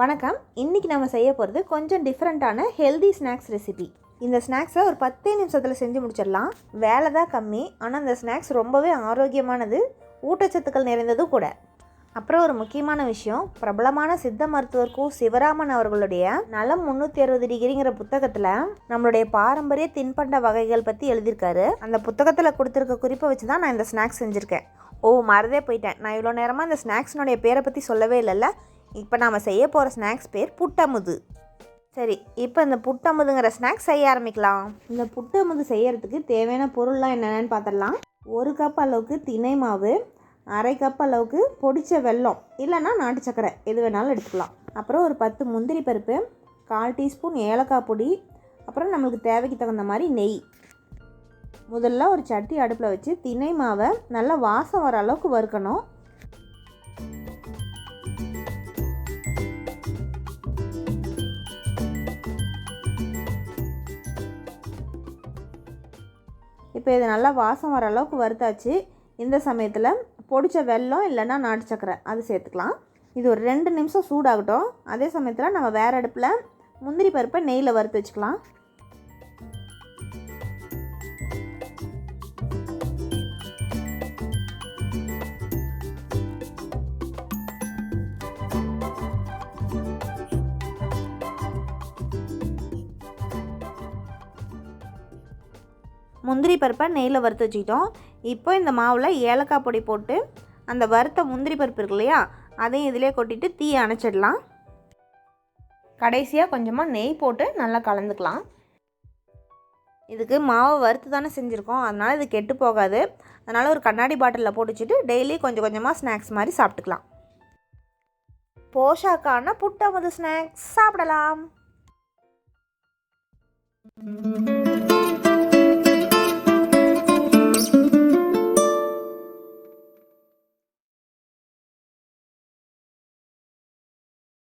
வணக்கம். இன்றைக்கி நம்ம செய்ய போகிறது கொஞ்சம் டிஃப்ரெண்ட்டான ஹெல்தி ஸ்நாக்ஸ் ரெசிபி. இந்த ஸ்நாக்ஸை ஒரு 10 நிமிஷத்தில் செஞ்சு முடிச்சிடலாம். வேலை தான் கம்மி, ஆனால் இந்த ஸ்நாக்ஸ் ரொம்பவே ஆரோக்கியமானது, ஊட்டச்சத்துக்கள் நிறைந்ததும் கூட. அப்புறம் ஒரு முக்கியமான விஷயம், பிரபலமான சித்த மருத்துவர் சிவராமன் அவர்களுடைய நலம் 360 டிகிரிங்கிற புத்தகத்தில் நம்மளுடைய பாரம்பரிய தின்பண்ட வகைகள் பற்றி எழுதியிருக்காரு. அந்த புத்தகத்தில் கொடுத்துருக்க குறிப்பை வச்சு தான் நான் இந்த ஸ்நாக்ஸ் செஞ்சுருக்கேன். மறந்தே போயிட்டேன், நான் இவ்வளோ நேரமாக இந்த ஸ்நாக்ஸினுடைய பேரை பற்றி சொல்லவே இல்லைல்ல. இப்போ நாம் செய்ய போகிற ஸ்நாக்ஸ் பேர் புட்டமுது. சரி, இப்போ இந்த புட்டமுதுங்கிற ஸ்நாக்ஸ் செய்ய ஆரம்பிக்கலாம். இந்த புட்டமுது செய்யறதுக்கு தேவையான பொருள்லாம் என்னென்னு பார்த்துடலாம். 1 கப் அளவுக்கு திணை மாவு, 1/2 கப் அளவுக்கு பொடிச்ச வெல்லம் இல்லைன்னா நாட்டு சக்கரை எது வேணாலும் எடுத்துக்கலாம். அப்புறம் ஒரு 10 முந்திரி பருப்பு, 1/4 டீஸ்பூன் ஏலக்காய் பொடி, அப்புறம் நம்மளுக்கு தேவைக்கு தகுந்த மாதிரி நெய். முதல்ல ஒரு சட்டி அடுப்பில் வச்சு திணை மாவை நல்லா வாசம் வர அளவுக்கு வறுக்கணும். இப்போ இது நல்லா வாசம் வர அளவுக்கு வறுத்தாச்சு. இந்த சமயத்தில் பொடிச்ச வெல்லம் இல்லைன்னா நாட்டு சக்கரை அது சேர்த்துக்கலாம். இது ஒரு 2 நிமிஷம் சூடாகட்டும். அதே சமயத்தில் நம்ம வேறு அடுப்பில் முந்திரி பருப்பை நெய்யில் வறுத்து வச்சுக்கலாம். முந்திரி பருப்பை நெய்யில் வறுத்து வச்சுக்கிட்டோம். இப்போ இந்த மாவில் ஏலக்காய் பொடி போட்டு அந்த வறுத்த முந்திரி பருப்பு இருக்கு இல்லையா, அதையும் இதிலே கொட்டிட்டு தீயை அணைச்சிடலாம். கடைசியாக கொஞ்சமாக நெய் போட்டு நல்லா கலந்துக்கலாம். இதுக்கு மாவை வறுத்து தானே செஞ்சுருக்கோம், அதனால் இது கெட்டு போகாது. அதனால் ஒரு கண்ணாடி பாட்டிலில் போட்டு வச்சுட்டு டெய்லி கொஞ்சம் கொஞ்சமாக ஸ்நாக்ஸ் மாதிரி சாப்பிட்டுக்கலாம். போஷாக்கான புட்டமுது ஸ்நாக்ஸ் சாப்பிடலாம்.